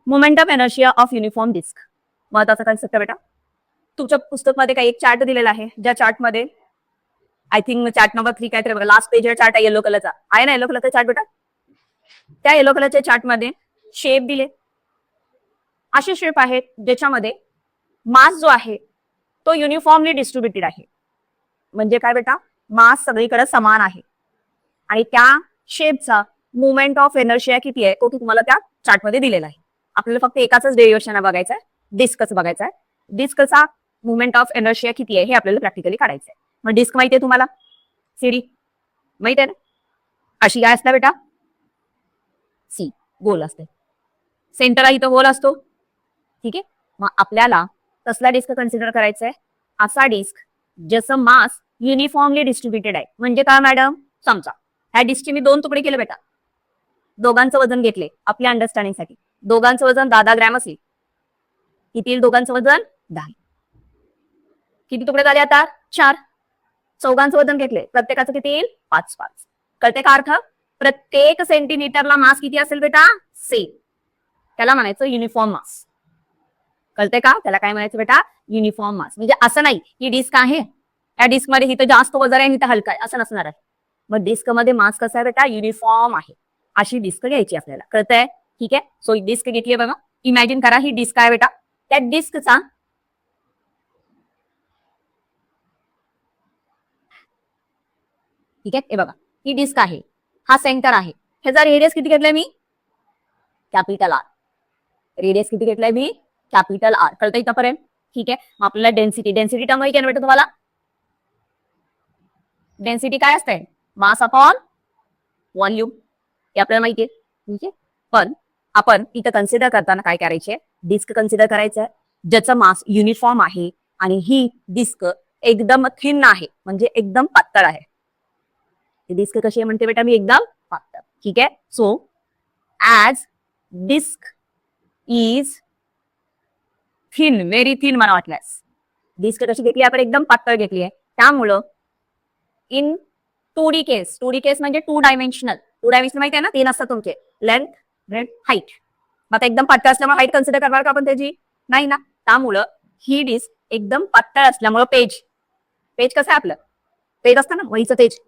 Moment of inertia of uniform disc. महत्वाचा concept बेटा. तुमच्या पुस्तकमध्ये काही एक चार्ट दिलेला आहे, ज्या चार्टमध्ये आय थिंक चार्ट नंबर 3 काहीतरी बघा, लास्ट पेज चार्ट आहे येलो कलरचा, आहे ना येलो कलरचा चार्ट बेटा. त्या येलो कलरच्या चार्टमध्ये शेप दिले, असे शेप आहेत ज्याच्यामध्ये मास जो आहे तो युनिफॉर्मली डिस्ट्रीब्युटेड आहे. म्हणजे काय बेटा, मास सगळीकडे समान आहे आणि त्या शेपचा मुवमेंट ऑफ एनर्शिया किती आहे तो तुम्हाला त्या चार्टमध्ये दिलेला आहे. आपल्याला फक्त एकाच डेरिव्हेशन बघायचं आहे, डिस्कच बघायचं आहे. डिस्कचा मुवमेंट ऑफ एनर्शिया किती आहे हे आपल्याला प्रॅक्टिकली काढायचं आहे. मग डिस्क माहिती आहे तुम्हाला, सीडी माहित आहे ना, अशी काय असते बेटा, सी गोल असते, सेंटर इथं गोल असतो. ठीक आहे, मग आपल्याला कसला डिस्क कन्सिडर करायचा आहे, असा डिस्क ज्याचं मास युनिफॉर्मली डिस्ट्रीब्युटेड आहे. म्हणजे काय मॅडम, समजा ह्या डिस्कचे मी 2 तुकडे केले बेटा, दोघांचं वजन घेतले आपल्या अंडरस्टँडिंगसाठी. दोघांचं वजन 10 ग्रॅम असेल, किती येईल दोघांचं वजन 10. किती तुकडे झाले आता, 4. चौघांचं वजन घेतले, प्रत्येकाचं किती येईल, 5. कळते का अर्थ, प्रत्येक सेंटीमीटरला मास किती असेल बेटा, सेम. त्याला म्हणायचं युनिफॉर्म मास. कळते का, त्याला काय म्हणायचं बेटा, युनिफॉर्म मास. म्हणजे असं नाही की डिस्क आहे, या डिस्क मध्ये इथं जास्त वजन आहे आणि इथं हलका आहे, असं नसणार आहे. मग डिस्क मध्ये मास कसा आहे बेटा, युनिफॉर्म आहे. अशी डिस्क घ्यायची आपल्याला, कळतंय. ठीक आहे, सो डिस्क घेतली बघा, इमॅजिन करा ही डिस्क आहे बेटा. त्या डिस्कचा ठीक आहे, हे बघा ही डिस्क आहे, हा सेंटर आहे. ह्याचा रेडियस किती घेतलाय मी, कॅपिटल आर. रेडियस किती घेतलाय मी, कॅपिटल आर. कळतं इथपर्यंत. ठीक आहे, मग आपल्याला डेन्सिटी टर्म माहिती आहे ना बेटा तुम्हाला. डेन्सिटी काय असते, मास अपॉन व्हॉल्यूम, हे आपल्याला माहिती आहे. ठीक आहे, पण आपण इथं कन्सिडर करताना काय करायचे, डिस्क कन्सिडर करायचं ज्याचं मास युनिफॉर्म आहे आणि ही डिस्क एकदम थिन आहे, म्हणजे एकदम पातळ आहे. डिस्क कशी आहे म्हणते बेटा मी, एकदम पातळ. ठीक आहे, so as disc is thin, very thin मला वाटल्यास, डिस्क कशी घेतली आपण, एकदम पातळ घेतली आहे. त्यामुळं इन 2D केस, 2D केस म्हणजे 2 डायमेन्शनल. 2 डायमेन्शनल माहिती आहे ना, 3 असतात तुमचे, लेंथ, ब्रेथ, हाईट. मग आता एकदम पातळ असल्यामुळे हाईट कन्सिडर करणार का आपण त्याची, नाही ना. त्यामुळं ही डिस्क एकदम पातळ असल्यामुळं पेज कसं आहे आपलं, पेज असतं ना वहीचं पेज,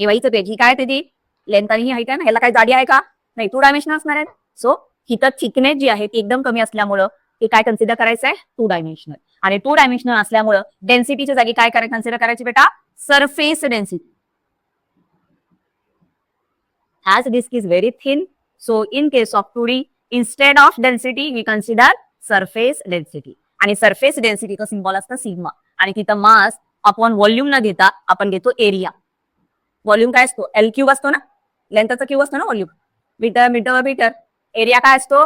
हे वहीचं पेज, ही काय त्याची लेंथ आणि ही हाईट आहे ना, ह्याला काय जाडी आहे का, नाही, 2 डायमेन्शनल असणार आहे. सो हिथं थिकनेस जी आहे ती एकदम कमी असल्यामुळं हे काय कन्सिडर करायचं आहे, 2 डायमेन्शनल. आणि 2 डायमेन्शनल असल्यामुळं डेन्सिटीच्या जागी काय कन्सिडर करायची बेटा, surface density. As disk is very thin, so in case of 2D, instead of density we consider surface density. आणि सरफेस डेन्सिटीचा सिम्बॉल असतं सिग्मा. आणि तिथं मास आपण व्हॉल्यूम न घेता आपण घेतो एरिया. व्हॉल्यूम काय असतो, एल क्यूब असतो ना, लेंथचा क्यूब असतो ना volume, metre metre metre. Area काय असतो,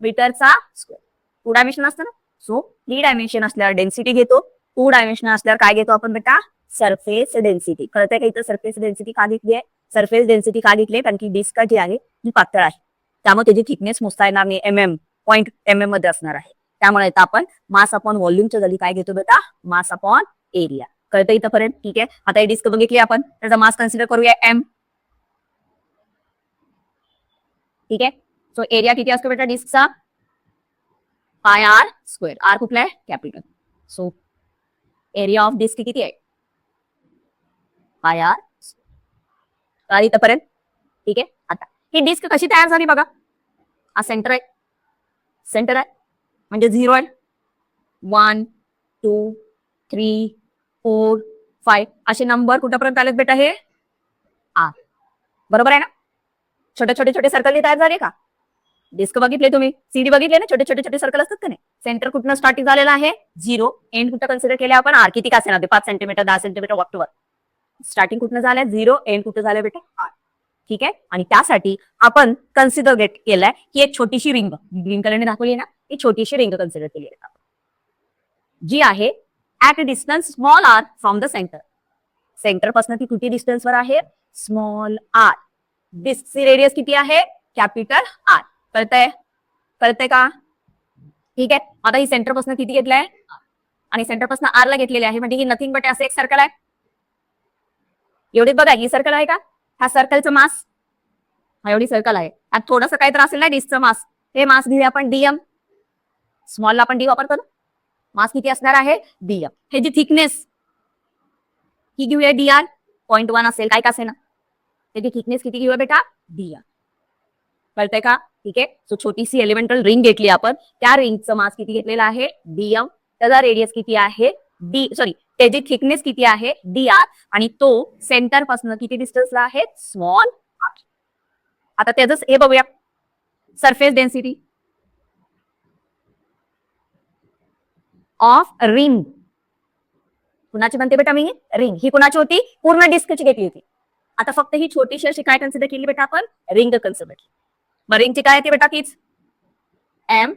मीटरचा स्क्वेअर. 2 डायमेन्शन असतं ना, सो 3 डायमेन्शन असल्यावर डेन्सिटी घेतो, 2 डायमेन्शन असल्यावर काय घेतो आपण बेटा, सरफेस डेन्सिटी. कळतंय का इथं सरफेस डेन्सिटी का घेतली आहे, सरफेस डेन्सिटी का घेतली, कारण की डिस्क जी आहे ती पातळ आहे, त्यामुळे त्याची थिकनेस मोजता येणार नाही, MM मध्ये असणार आहे. त्यामुळे आपण मास अपॉन व्हॉल्यूमच्या जागी काय घेतो बेटा, मास अपॉन एरिया. कळतं इथंपर्यंत. ठीक आहे, आता ही डिस्क बघितली आपण, त्याचा मास कन्सिडर करूया M. ठीक आहे, सो एरिया किती असतो बेटा डिस्कचा, पाय आर स्क्वेअर. आर कुठला आहे, capital. So area of disc किती आहे, पाय आर. इथपर्यंत. ठीक आहे, आता ही डिस्क कशी तयार झाली बघा, हा सेंटर आहे, सेंटर आहे म्हणजे 0 आहे, 1 2 3 4 5 असे नंबर कुठपर्यंत आलेत बेटा, हे आर. बरोबर आहे ना, छोटे छोटे छोटे सर्कल तयार झाले का, डिस्क बघितले तुम्ही, सीडी बघितले ना, छोटे छोटे छोटे सर्कल असतात का नाही. सेंटर कुठनं स्टार्टिंग झालेलं आहे 0, एंड कुठं कन्सिडर केले आपण, आर. किती का असेल 5 सेंटीमीटर 10 सेंटीमीटर वॉटवर, स्टार्टिंग कुठनं झालंय 0, एंड कुठं झालंय बेटा आर. ठीक आहे, आणि त्यासाठी आपण कन्सिडर केलंय की एक छोटीशी रिंग, ग्रीन कलरने दाखवली ना, ही छोटीशी रिंग कन्सिडर केली आहे जी आहे at a distance small R from the centre. Centre पासून ती किती डिस्टन्सवर आहे, स्मॉल आर. डिस्कची रेडियस किती आहे, कॅपिटल आर. कळतंय, कळतंय का. ठीक आहे, आता ही सेंटर पासून किती घेतलंय, आणि सेंटर पासून आर ला घेतलेले आहे, म्हणजे ही नथिंग बट असं एक सर्कल आहे. एवढे बघा, ही सर्कल आहे का, हा सर्कलचं मास हा एवढी सर्कल आहे. आता थोडंसं काही तर असेल ना डिस्कचं मास, हे मास घेऊया आपण डीएम. स्मॉलला आपण डी वापरतो ना. मास किती असणार आहे डीएम. हे जी थिकनेस ही घेऊया डीआर. 0.1 असेल काय का असेल ना, त्याची थिकनेस किती घेऊया बेटा डीआर. कळतंय का? ठीक आहे. सो छोटीशी एलिमेंटल रिंग घेतली आपण, त्या रिंगचं मास किती घेतलेलं आहे डीएम. त्याचा रेडियस किती आहे त्याची थिकनेस किती आहे डीआर, आणि तो सेंटर पासून किती डिस्टन्सला आहे स्मॉल आर. आता त्याच हे बघूया, सरफेस डेन्सिटी ऑफ रिंग. कुणाची म्हणते बेटा मी रिंग, ही कुणाची होती पूर्ण डिस्कची घेतली होती. आता फक्त ही छोटीशी अशी काय कन्सिडर केली बेटा आपण रिंग कन्सिडर. मग रिंगची काय येते बेटा तीच एम,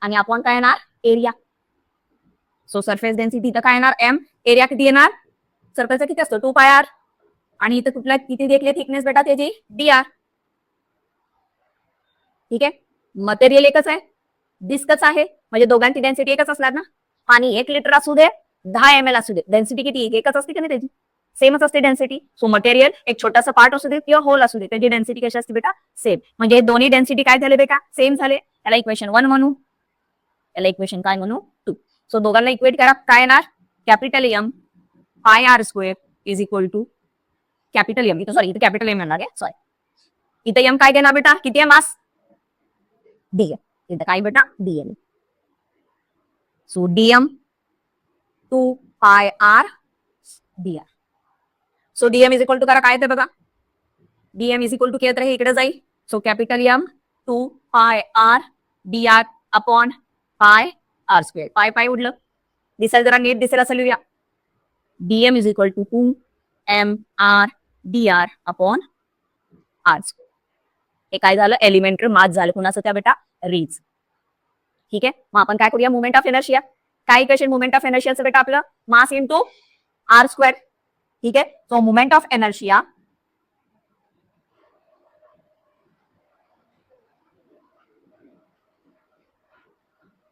आणि आपण काय येणार एरिया. सो सरफेस डेन्सिटी इथं काय येणार एम, एरिया किती येणार सर्कलचा किती असतो 2πr, आणि इथं कुठला किती देखील थिकनेस बेटा त्याची dr. ठीक आहे. मटेरियल एकच आहे, डिस्कच आहे, म्हणजे दोघांची डेन्सिटी एकच असणार ना. पाणी 1 लिटर असू दे 10 ml असू दे, डेन्सिटी किती एकच असते का नाही त्याची, सेमच असते डेन्सिटी. सो मटेरियल एक छोटासा पार्ट असू दे किंवा होल असू दे, त्याची डेन्सिटी कशी असते बेटा सेम. म्हणजे दोन्ही डेन्सिटी काय झाले बेटा सेम झाले. याला इक्वेशन 1 म्हणू, याला इक्वेशन काय म्हणू 2. सो दोघांना इक्वेट करा, काय येणार capital M pi R square is equal to capital M. इथं सॉरी इथं कॅपिटल एम येणार आहे सॉरी. इथं एम काय देणार बेटा किती आहे मास डीएम. इथं काय बेटा dm. So dm 2πr dr. So dm is equal to करा काय ते बघा, डीएम इज इक्वल टू केलं तर हे इकडे जाईल. So capital M 2πr dr upon pi R square. Pi pi उडलं, दिसायला जरा नीट दिसेल असं लिहूया. Dm is equal to 2mr dr upon R square. हे काय झालं एलिमेंटरी मास झालं कुणाचं त्या बेटा रीज. ठीक आहे. मग आपण काय करूया मुवमेंट ऑफ इनर्शिया. काय इक्वेशन मुवमेंट ऑफ इनर्शियाचं बेटा आपलं मास इंटू आर स्क्वेअर. ठीक आहे. So movement of inertia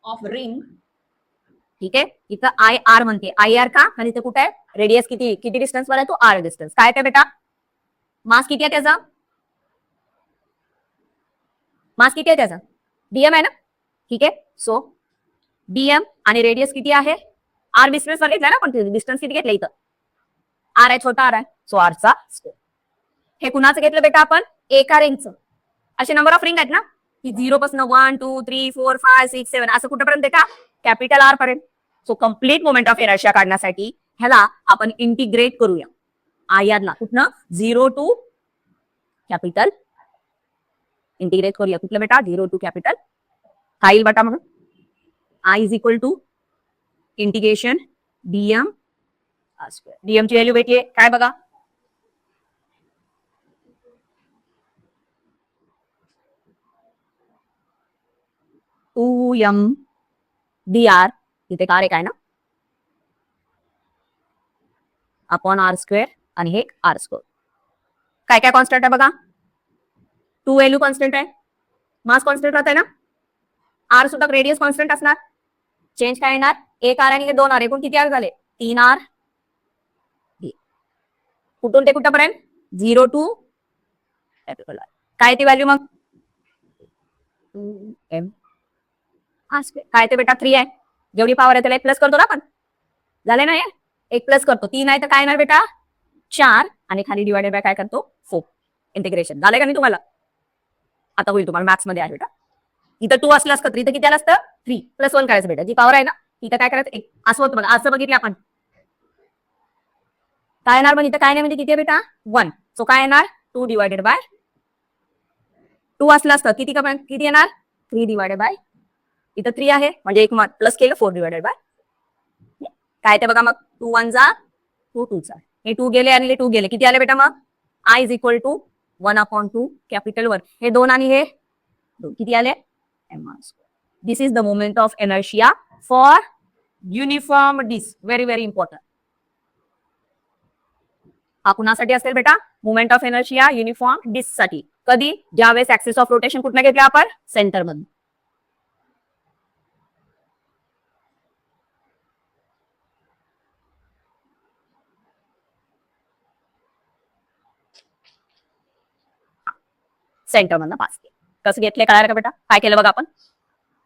of ring. ठीक आहे. इथं आय आर म्हणते, आय आर का, आणि इथं कुठे आहे रेडियस किती किती डिस्टन्स वर आहे तो आर डिस्टन्स. काय ते बेटा मास किती आहे त्याचा, मास किती आहे त्याचा डीएम आहे ना. ठीक आहे. सो डीएम आणि रेडियस किती आहे आर डिस्टन्स वर घेतला ना आपण, डिस्टन्स किती घेतलं इथं आर आहे, छोटा आर आहे. सो आरचा स्क्वेअर. हे कुणाचं घेतलं बेटा आपण एका रिंगचं. असे नंबर ऑफ रिंग आहेत ना की 0 पासून 1 2 3 4 5 6 7 असं कुठेपर्यंत का कॅपिटल आर पर्यंत. So complete moment of inertia काढण्यासाठी ह्याला आपण इंटिग्रेट करूया आय आर ला. कुठनं 0 टू कॅपिटल इंटिग्रेट करूया. कुठलं बेटा 0 टू कॅपिटल. काय येईल बेटा म्हणून I is equal to integration dm R square. Dm ची व्हॅल्यू भेटली काय बघा 2m dr. इथे काय काय ना अपॉन आर स्क्वेअर, आणि हे आर स्क्वेअर. काय काय कॉन्स्टंट आहे बघा 2 व्हॅल्यू कॉन्स्टंट आहे, मास कॉन्स्टंट राहत आहे ना, आर सुद्धा रेडियस कॉन्स्टंट असणार. चेंज काय येणार 1 आर आणि हे 2 आर, एकूण किती आर झाले 3 आर. कुठून ते कुठपर्यंत 0 टू कॅपिटल आर. काय ती व्हॅल्यू मग 2m आर स्क्वेअर. काय ते बेटा 3 आहे, जेवढी पॉवर आहे त्याला 1 प्लस करतो ना आपण, झाले ना 1 प्लस करतो. 3 आहे तर काय येणार बेटा 4, आणि खाली डिवायडेड बाय काय करतो 4. इंटिग्रेशन झालंय का नाही तुम्हाला, आता होईल तुम्हाला मॅथ्स मध्ये आहे बेटा. इथं 2 असलं असतं 3 तर किती आलं असतं 3 प्लस 1 करायचं बेटा, जी पॉवर आहे ना इथं काय करायचं 1 असं होतं बघा. असं बघितलं आपण काय येणार, पण इथं काय नाही म्हणजे किती आहे बेटा 1. सो काय येणार 2 डिवायडेड बाय 2 असलं असतं किती किती येणार 3 डिवायडेड बाय, इथं 3 आहे म्हणजे एक प्लस केलं 4 डिवायडेड बाय काय ते बघा. मग 2 1 जा 2 2 जा, हे 2 गेले आणि हे 2 गेले, किती आले बेटा मग I is equal to 1/2 capital 1. हे 2 आणि हे 2 किती आले mr square. This is the moment of inertia for uniform disc. Very very important. हा कुणासाठी असेल बेटा moment of inertia uniform disc साठी. कधी ज्यावेळेस ऍक्सिस ऑफ रोटेशन कुठनं घेतलं आपण सेंटर मधून. सेंटर मधनं पास केलं. कसं घेतलंय कळालं का बेटा? काय केलं बघा आपण?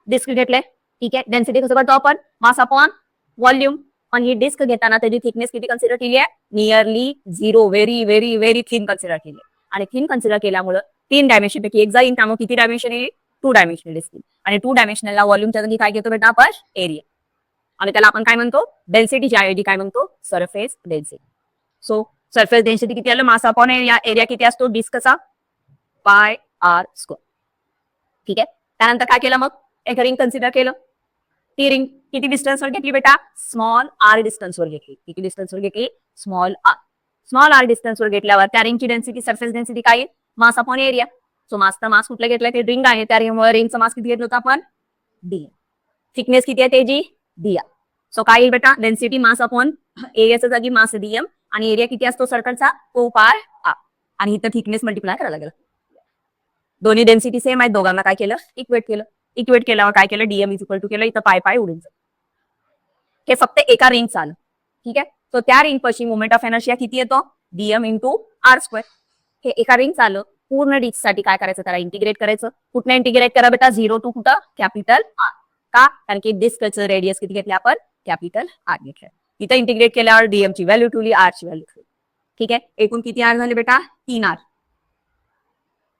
डिस्क घेतले. ठीक आहे. डेन्सिटी कसं करतो आपण? Mass upon volume. पण ही डिस्क घेताना त्याची थिकनेस किती कन्सिडर केली आहे? Nearly 0. Very very very thin consider केली. आणि थिन कन्सिडर केल्यामुळे 3 डायमेन्शन पैकी एक जाईल. त्यामुळे किती डायमेन्शन येईल? 2 डायमेन्शनल डिस्क. आणि 2 डायमेन्शनलला व्हॉल्यूमच्या जागी काय घेतो बेटा आपण? एरिया. आणि त्याला आपण काय म्हणतो? डेन्सिटीच्या ऐवजी काय म्हणतो? Surface density. So surface density किती आलं? मास अपॉन एरिया. एरिया किती असतो डिस्कचा? पाय आर स्क्वेअर. ठीक आहे. त्यानंतर काय केलं मग? एक रिंग कन्सिडर केलं. ती रिंग किती डिस्टन्सवर घेतली बेटा? स्मॉल आर डिस्टन्सवर घेतली. किती डिस्टन्सवर घेतली? Small R. स्मॉल आर डिस्टन्सवर घेतल्यावर त्या रिंगची डेन्सिटी, सरफेस डेन्सिटी काय आहे? Mass upon area. सो मासचा मास कुठला घेतलाय? ते रिंग आहे. त्या रिंगचं मास किती घेतलं होतं आपण? डी. थिकनेस किती आहे त्याची? डी. सो काय येईल बेटा? डेन्सिटी मास अपॉन एरियाच्या जागी मास डीएम. आणि एरिया किती असतो सर्कलचा? 2 पाय आर. आणि इथं थिकनेस मल्टिप्लाय करायला लागेल. दोन्ही डेन्सिटी सेम आहेत. दोघांना काय केलं? इक्वेट केलं. इक्वेट केल्यावर काय केलं? डीएम इज इक्वल टू केलं. इथं पाय पाय उडून. हे फक्त एका रिंगचं आलं. ठीक आहे. सो त्या रिंग पाशी मोमेंट ऑफ एनर्शिया किती येतो? Dm into R square. हे एका रिंग आलं. पूर्ण डिस्क साठी काय करायचं? त्याला इंटिग्रेट करायचं. कुठनं इंटिग्रेट करा बेटा? 0 टू कुठं? Capital R. का? कारण की डिस्कचं रेडियस किती घेतले आपण? कॅपिटल आर घेतलं. इथं इंटिग्रेट केल्यावर डीएम ची व्हॅल्यू ठेवली, आर ची व्हॅल्यू ठेवली. ठीक आहे. एकूण किती आर झाले बेटा? 3 आर.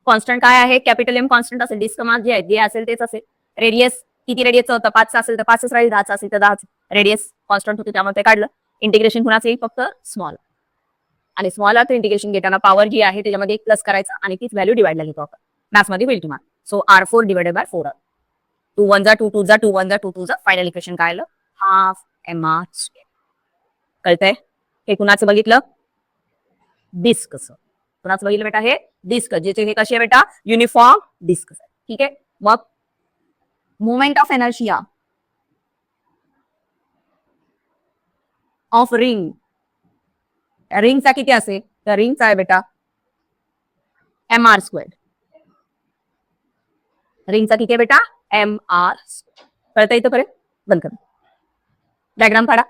कॉन्स्टंट काय आहे? कॅपिटल एम कॉन्स्टंट असेल. डिस्क मास जे आहे जे असेल तेच असेल. रेडियस किती रेडियसचं होतं? 5 असेल तर 5 राहील, 10 असेल तर 10. रेडियस कॉन्स्टंट होते त्यामुळे ते काढलं. इंटिग्रेशन कुणाचं येईल? फक्त स्मॉल. आणि स्मॉल आर इंटिग्रेशन घेताना पॉवर जी आहे त्याच्यामध्ये एक प्लस करायचं आणि तीच व्हॅल्यू डिवाइडला घेतो आपण. मॅथ्समध्ये होईल तुम्हाला. So R4 divided by 4R. 2 1 जा 2 2 जा 2 1 जा 2 2 जा. फायनल इक्वेशन काय आलं? Half mr square. कळतंय? हे कुणाचं बघितलं? डिस्कचं. कुणाचं बघितलं बेटा? हे डिस्क. जे हे कशी आहे बेटा? Uniform disc. ठीक आहे. मग moment of inertia of ring. रिंगचा किती असेल? तर रिंगचा आहे बेटा mr स्क्वेअर. रिंगचा किती आहे बेटा? mr. कळतं इथं पर्यंत? बंद कर. डायग्राम काढा.